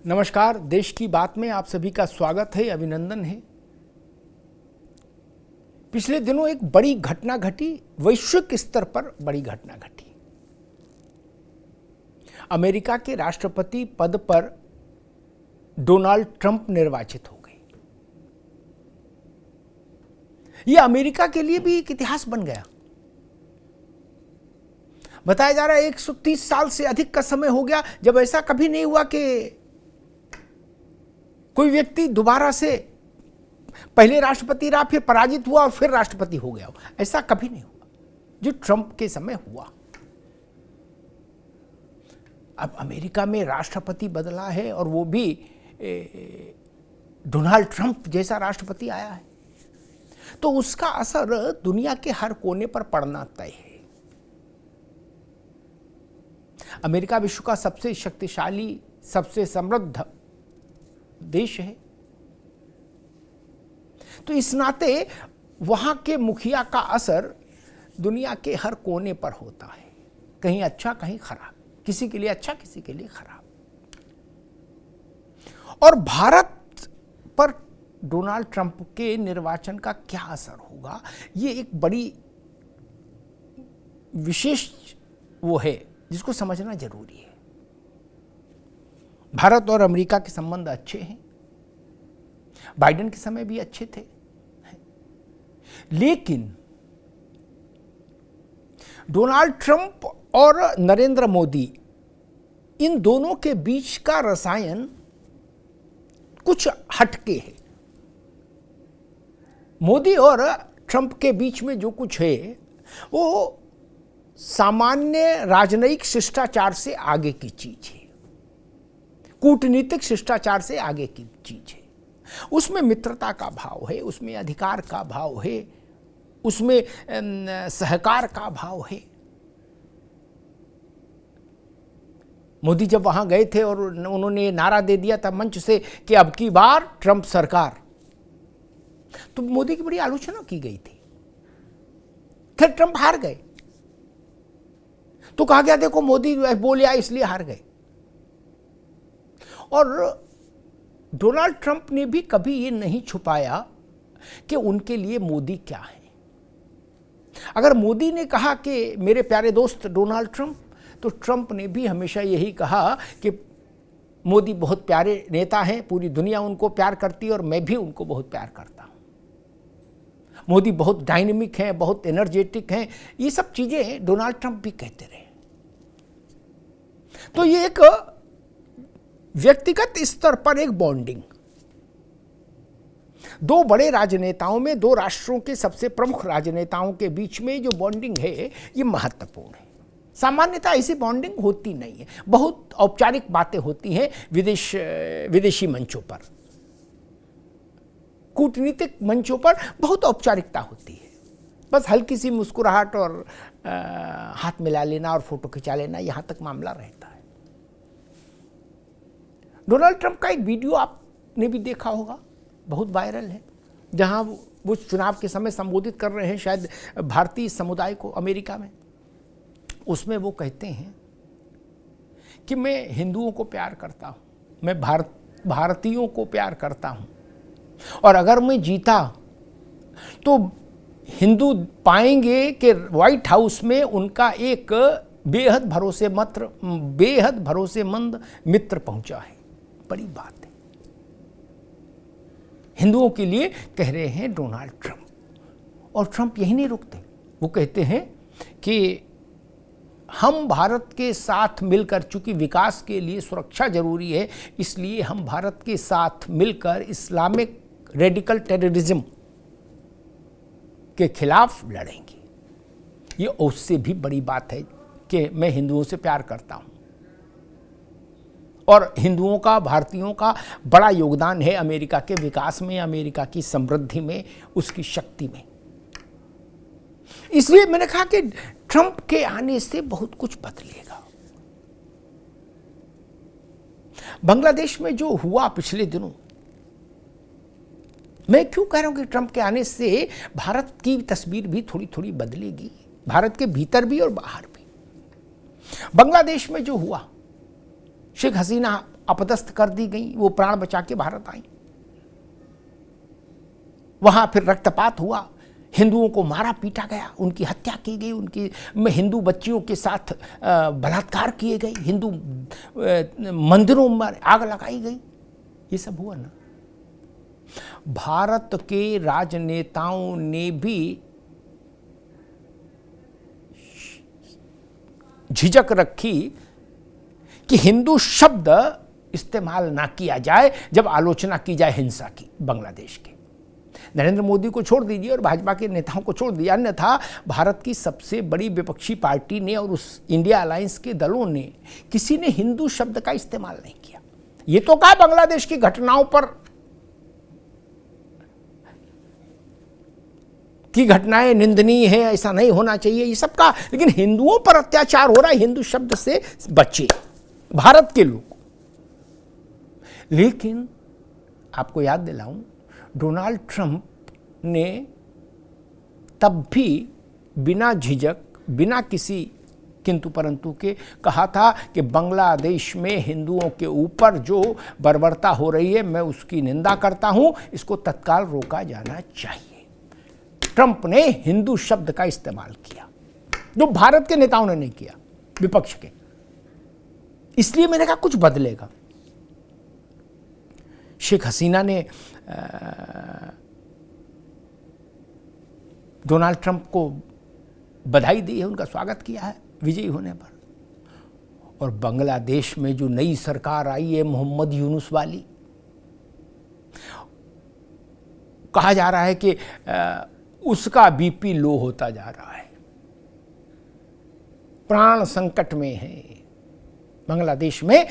नमस्कार। देश की बात में आप सभी का स्वागत है, अभिनंदन है। पिछले दिनों एक बड़ी घटना घटी, वैश्विक स्तर पर बड़ी घटना घटी। अमेरिका के राष्ट्रपति पद पर डोनाल्ड ट्रंप निर्वाचित हो गए। यह अमेरिका के लिए भी एक इतिहास बन गया। बताया जा रहा है 130 साल से अधिक का समय हो गया जब ऐसा कभी नहीं हुआ कि कोई व्यक्ति दोबारा से पहले राष्ट्रपति रहा, फिर पराजित हुआ और फिर राष्ट्रपति हो गया। ऐसा कभी नहीं हुआ जो ट्रंप के समय हुआ। अब अमेरिका में राष्ट्रपति बदला है और वो भी डोनाल्ड ट्रंप जैसा राष्ट्रपति आया है, तो उसका असर दुनिया के हर कोने पर पड़ना तय है। अमेरिका विश्व का सबसे शक्तिशाली, सबसे समृद्ध देश है, तो इस नाते वहां के मुखिया का असर दुनिया के हर कोने पर होता है, कहीं अच्छा कहीं खराब, किसी के लिए अच्छा किसी के लिए खराब। और भारत पर डोनाल्ड ट्रंप के निर्वाचन का क्या असर होगा, ये एक बड़ी विशेष वो है जिसको समझना जरूरी है। भारत और अमेरिका के संबंध अच्छे हैं, बाइडेन के समय भी अच्छे थे, लेकिन डोनाल्ड ट्रंप और नरेंद्र मोदी, इन दोनों के बीच का रसायन कुछ हटके है। मोदी और ट्रंप के बीच में जो कुछ है वो सामान्य राजनयिक शिष्टाचार से आगे की चीज है, कूटनीतिक शिष्टाचार से आगे की चीज है। उसमें मित्रता का भाव है, उसमें अधिकार का भाव है, उसमें सहकार का भाव है। मोदी जब वहां गए थे और उन्होंने नारा दे दिया था मंच से कि अब की बार ट्रंप सरकार, तो मोदी की बड़ी आलोचना की गई थी। फिर ट्रंप हार गए तो कहा गया देखो मोदी बोले इसलिए हार गए। और डोनाल्ड ट्रंप ने भी कभी ये नहीं छुपाया कि उनके लिए मोदी क्या है। अगर मोदी ने कहा कि मेरे प्यारे दोस्त डोनाल्ड ट्रंप, तो ट्रंप ने भी हमेशा यही कहा कि मोदी बहुत प्यारे नेता हैं, पूरी दुनिया उनको प्यार करती है और मैं भी उनको बहुत प्यार करता हूं। मोदी बहुत डायनेमिक हैं, बहुत एनर्जेटिक हैं, ये सब चीजें डोनाल्ड ट्रंप भी कहते रहे। तो ये एक व्यक्तिगत स्तर पर एक बॉन्डिंग, दो बड़े राजनेताओं में, दो राष्ट्रों के सबसे प्रमुख राजनेताओं के बीच में जो बॉन्डिंग है ये महत्वपूर्ण है। सामान्यतः ऐसी बॉन्डिंग होती नहीं है, बहुत औपचारिक बातें होती हैं विदेशी मंचों पर, कूटनीतिक मंचों पर बहुत औपचारिकता होती है, बस हल्की सी मुस्कुराहट और हाथ मिला लेना और फोटो खिंचा लेना, यहां तक मामला रहता है। डोनाल्ड ट्रंप का एक वीडियो आपने भी देखा होगा, बहुत वायरल है, जहां वो चुनाव के समय संबोधित कर रहे हैं शायद भारतीय समुदाय को अमेरिका में। उसमें वो कहते हैं कि मैं हिंदुओं को प्यार करता हूं, मैं भारतीयों को प्यार करता हूं, और अगर मैं जीता तो हिंदू पाएंगे कि व्हाइट हाउस में उनका एक बेहद भरोसेमंद मित्र पहुंचा है। बड़ी बात है, हिंदुओं के लिए कह रहे हैं डोनाल्ड ट्रंप। और ट्रंप यही नहीं रुकते, वो कहते हैं कि हम भारत के साथ मिलकर, चूंकि विकास के लिए सुरक्षा जरूरी है, इसलिए हम भारत के साथ मिलकर इस्लामिक रेडिकल टेररिज्म के खिलाफ लड़ेंगे। ये उससे भी बड़ी बात है कि मैं हिंदुओं से प्यार करता हूं, और हिंदुओं का, भारतीयों का बड़ा योगदान है अमेरिका के विकास में, अमेरिका की समृद्धि में, उसकी शक्ति में। इसलिए मैंने कहा कि ट्रंप के आने से बहुत कुछ बदलेगा। बांग्लादेश में जो हुआ पिछले दिनों, मैं क्यों कह रहा हूं कि ट्रंप के आने से भारत की तस्वीर भी थोड़ी थोड़ी बदलेगी, भारत के भीतर भी और बाहर भी। बांग्लादेश में जो हुआ, शेख हसीना अपदस्थ कर दी गई, वो प्राण बचा के भारत आई। वहां फिर रक्तपात हुआ, हिंदुओं को मारा पीटा गया, उनकी हत्या की गई, उनकी हिंदू बच्चियों के साथ बलात्कार किए गए, हिंदू मंदिरों में आग लगाई गई। ये सब हुआ ना। भारत के राजनेताओं ने भी झिझक रखी कि हिंदू शब्द इस्तेमाल ना किया जाए जब आलोचना की जाए हिंसा की बांग्लादेश के। नरेंद्र मोदी को छोड़ दीजिए और भाजपा के नेताओं को छोड़ दीजिए, अन्यथा भारत की सबसे बड़ी विपक्षी पार्टी ने और उस इंडिया अलायंस के दलों ने किसी ने हिंदू शब्द का इस्तेमाल नहीं किया। ये तो कहा बांग्लादेश की घटनाओं पर की घटनाएं निंदनीय है, ऐसा नहीं होना चाहिए, ये सब कहा, लेकिन हिंदुओं पर अत्याचार हो रहा है, हिंदू शब्द से बचे भारत के लोग। लेकिन आपको याद दिलाऊं, डोनाल्ड ट्रंप ने तब भी बिना झिझक, बिना किसी किंतु परंतु के कहा था कि बांग्लादेश में हिंदुओं के ऊपर जो बर्बरता हो रही है मैं उसकी निंदा करता हूं, इसको तत्काल रोका जाना चाहिए। ट्रंप ने हिंदू शब्द का इस्तेमाल किया, जो भारत के नेताओं ने नहीं किया, विपक्ष के। इसलिए मैंने कहा कुछ बदलेगा। शेख हसीना ने डोनाल्ड ट्रंप को बधाई दी है, उनका स्वागत किया है विजयी होने पर। और बांग्लादेश में जो नई सरकार आई है मोहम्मद यूनुस वाली, कहा जा रहा है कि उसका बीपी लो होता जा रहा है, प्राण संकट में है बांग्लादेश में।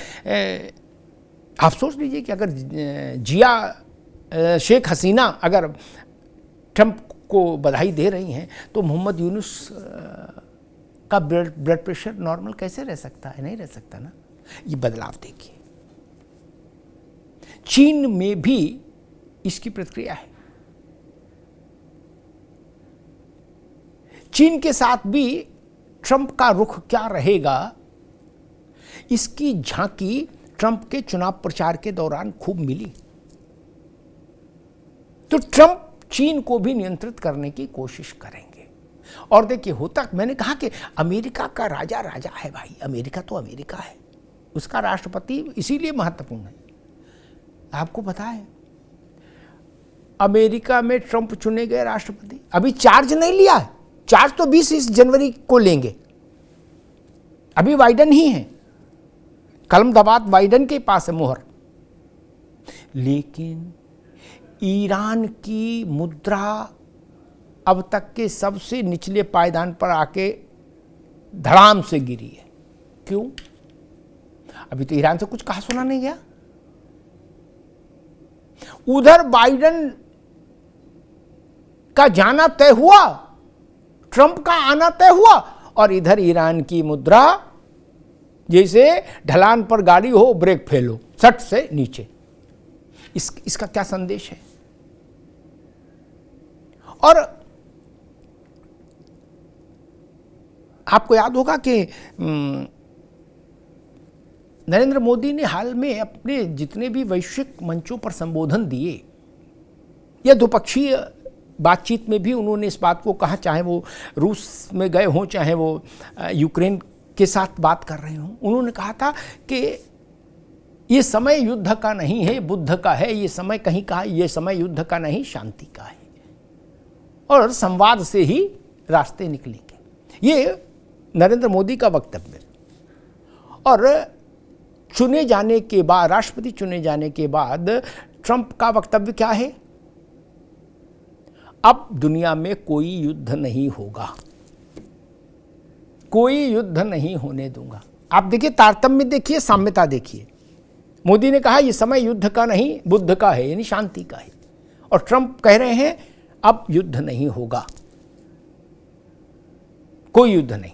आप सोच लीजिए कि अगर शेख हसीना अगर ट्रंप को बधाई दे रही हैं तो मोहम्मद यूनुस का ब्लड प्रेशर नॉर्मल कैसे रह सकता है? नहीं रह सकता ना। ये बदलाव देखिए। चीन में भी इसकी प्रतिक्रिया है। चीन के साथ भी ट्रंप का रुख क्या रहेगा, इसकी झांकी ट्रंप के चुनाव प्रचार के दौरान खूब मिली। तो ट्रंप चीन को भी नियंत्रित करने की कोशिश करेंगे। और देखिए होता, मैंने कहा कि अमेरिका का राजा राजा है भाई, अमेरिका तो अमेरिका है, उसका राष्ट्रपति इसीलिए महत्वपूर्ण है। आपको पता है अमेरिका में ट्रंप चुने गए राष्ट्रपति अभी चार्ज नहीं लिया है, चार्ज तो 20 जनवरी को लेंगे, अभी बाइडेन ही है, कलम दबात बाइडेन के पास है मोहर। लेकिन ईरान की मुद्रा अब तक के सबसे निचले पायदान पर आके धड़ाम से गिरी है। क्यों? अभी तो ईरान से कुछ कहा सुना नहीं गया। उधर बाइडेन का जाना तय हुआ, ट्रंप का आना तय हुआ, और इधर ईरान की मुद्रा जैसे ढलान पर गाड़ी हो, ब्रेक फेल हो, सट से नीचे। इसका क्या संदेश है? और आपको याद होगा कि नरेंद्र मोदी ने हाल में अपने जितने भी वैश्विक मंचों पर संबोधन दिए या द्विपक्षीय बातचीत में भी उन्होंने इस बात को कहा, चाहे वो रूस में गए हों, चाहे वो यूक्रेन के साथ बात कर रहे हों, उन्होंने कहा था कि ये समय युद्ध का नहीं है, बुद्ध का है। ये समय कहीं का, ये समय युद्ध का नहीं, शांति का है, और संवाद से ही रास्ते निकलेंगे। ये नरेंद्र मोदी का वक्तव्य। और चुने जाने के बाद, राष्ट्रपति चुने जाने के बाद ट्रंप का वक्तव्य क्या है? अब दुनिया में कोई युद्ध नहीं होगा, कोई युद्ध नहीं होने दूंगा। आप देखिए, तारतम्य देखिए, साम्यता देखिए। मोदी ने कहा यह समय युद्ध का नहीं, बुद्ध का है, यानी शांति का है, और ट्रंप कह रहे हैं अब युद्ध नहीं होगा, कोई युद्ध नहीं।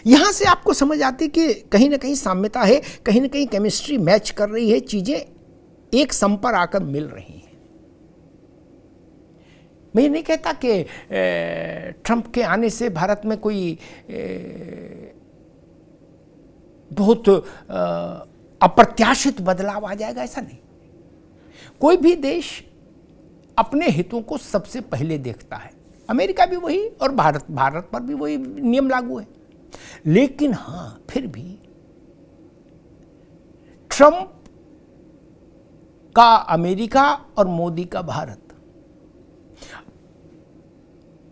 यहां से आपको समझ आती कि कहीं ना कहीं साम्यता है, कहीं ना कहीं केमिस्ट्री मैच कर रही है, चीजें एक सम पर आकर मिल रही हैं। मैं ये नहीं कहता कि ट्रंप के आने से भारत में कोई बहुत अप्रत्याशित बदलाव आ जाएगा, ऐसा नहीं। कोई भी देश अपने हितों को सबसे पहले देखता है। अमेरिका भी वही और भारत पर भी वही नियम लागू है। लेकिन हां, फिर भी ट्रंप का अमेरिका और मोदी का भारत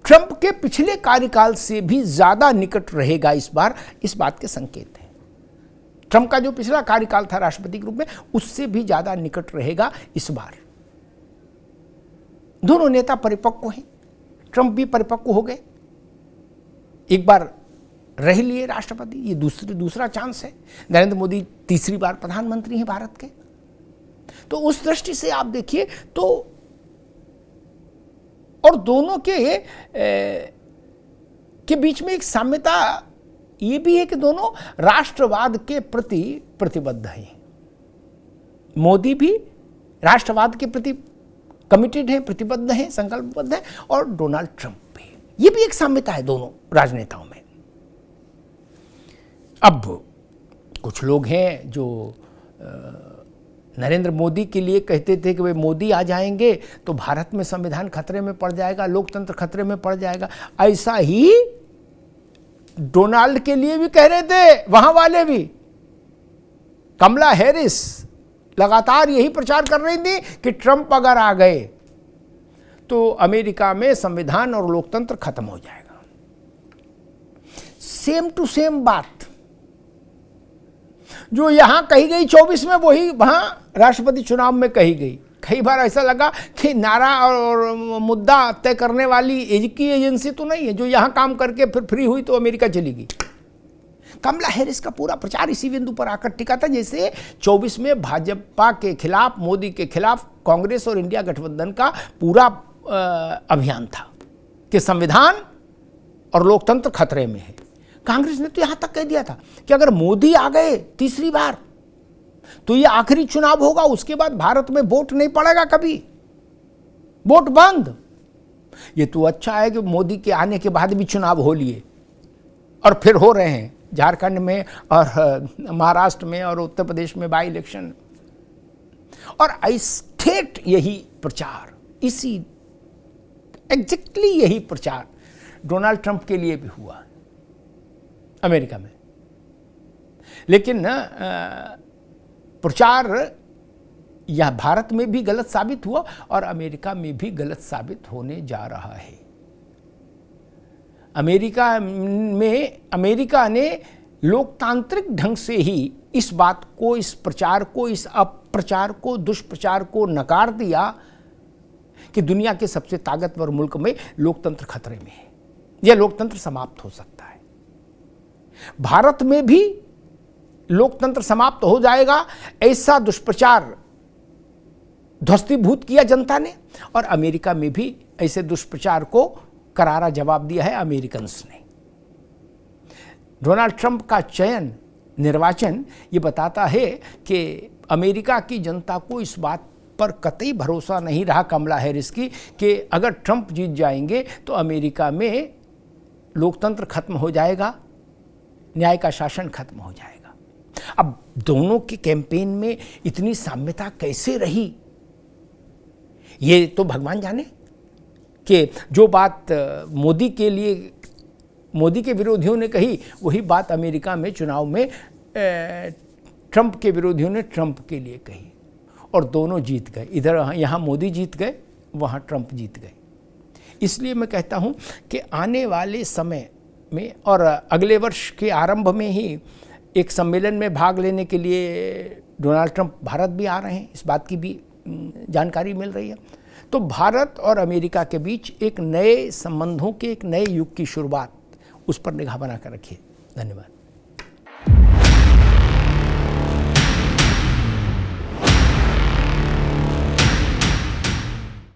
ट्रंप के पिछले कार्यकाल से भी ज्यादा निकट रहेगा इस बार, इस बात के संकेत हैं। ट्रंप का जो पिछला कार्यकाल था राष्ट्रपति के रूप में, उससे भी ज्यादा निकट रहेगा इस बार। दोनों नेता परिपक्व हैं। ट्रंप भी परिपक्व हो गए, एक बार रह लिए राष्ट्रपति, ये दूसरा चांस है। नरेंद्र मोदी तीसरी बार प्रधानमंत्री हैं भारत के। तो उस दृष्टि से आप देखिए तो, और दोनों के बीच में एक साम्यता ये भी है कि दोनों राष्ट्रवाद के प्रति प्रतिबद्ध हैं। मोदी भी राष्ट्रवाद के प्रति कमिटेड हैं, प्रतिबद्ध हैं, संकल्पबद्ध हैं, और डोनाल्ड ट्रंप भी। ये भी एक साम्यता है दोनों राजनेताओं में। अब कुछ लोग हैं जो नरेंद्र मोदी के लिए कहते थे कि वे मोदी आ जाएंगे तो भारत में संविधान खतरे में पड़ जाएगा, लोकतंत्र खतरे में पड़ जाएगा। ऐसा ही डोनाल्ड के लिए भी कह रहे थे वहां वाले भी। कमला हैरिस लगातार यही प्रचार कर रही थी कि ट्रंप अगर आ गए तो अमेरिका में संविधान और लोकतंत्र खत्म हो जाएगा। सेम टू सेम बात जो यहां कही गई 24 में, वही वहां राष्ट्रपति चुनाव में कही गई। कई बार ऐसा लगा कि नारा और मुद्दा तय करने वाली एक ही एजेंसी तो नहीं है जो यहां काम करके फिर फ्री हुई तो अमेरिका चली गई। कमला हैरिस का पूरा प्रचार इसी बिंदु पर आकर टिका था, जैसे 24 में भाजपा के खिलाफ, मोदी के खिलाफ कांग्रेस और इंडिया गठबंधन का पूरा अभियान था कि संविधान और लोकतंत्र खतरे में है। कांग्रेस ने तो यहां तक कह दिया था कि अगर मोदी आ गए तीसरी बार तो ये आखिरी चुनाव होगा, उसके बाद भारत में वोट नहीं पड़ेगा कभी, वोट बंद। ये तो अच्छा है कि मोदी के आने के बाद भी चुनाव हो लिए, और फिर हो रहे हैं झारखंड में और महाराष्ट्र में और उत्तर प्रदेश में बाई इलेक्शन। और स्टेट यही प्रचार, इसी एग्जैक्टली यही प्रचार डोनाल्ड ट्रंप के लिए भी हुआ अमेरिका में। लेकिन प्रचार यह भारत में भी गलत साबित हुआ और अमेरिका में भी गलत साबित होने जा रहा है। अमेरिका ने लोकतांत्रिक ढंग से ही इस बात को, इस प्रचार को, इस अपप्रचार को, दुष्प्रचार को नकार दिया कि दुनिया के सबसे ताकतवर मुल्क में लोकतंत्र खतरे में है, यह लोकतंत्र समाप्त हो सकता है। भारत में भी लोकतंत्र समाप्त हो जाएगा, ऐसा दुष्प्रचार ध्वस्तीभूत किया जनता ने, और अमेरिका में भी ऐसे दुष्प्रचार को करारा जवाब दिया है अमेरिकन्स ने। डोनाल्ड ट्रंप का चयन, निर्वाचन, ये बताता है कि अमेरिका की जनता को इस बात पर कतई भरोसा नहीं रहा कमला हैरिस की कि अगर ट्रंप जीत जाएंगे तो अमेरिका में लोकतंत्र खत्म हो जाएगा, न्याय का शासन खत्म हो जाएगा। अब दोनों के कैंपेन में इतनी साम्यता कैसे रही, ये तो भगवान जाने। कि जो बात मोदी के विरोधियों ने कही, वही बात अमेरिका में चुनाव में ट्रंप के विरोधियों ने ट्रंप के लिए कही, और दोनों जीत गए। इधर यहाँ मोदी जीत गए, वहाँ ट्रंप जीत गए। इसलिए मैं कहता हूँ कि आने वाले समय में और अगले वर्ष के आरंभ में ही एक सम्मेलन में भाग लेने के लिए डोनाल्ड ट्रंप भारत भी आ रहे हैं, इस बात की भी जानकारी मिल रही है। तो भारत और अमेरिका के बीच एक नए संबंधों के, एक नए युग की शुरुआत, उस पर निगाह बनाकर रखिए। धन्यवाद।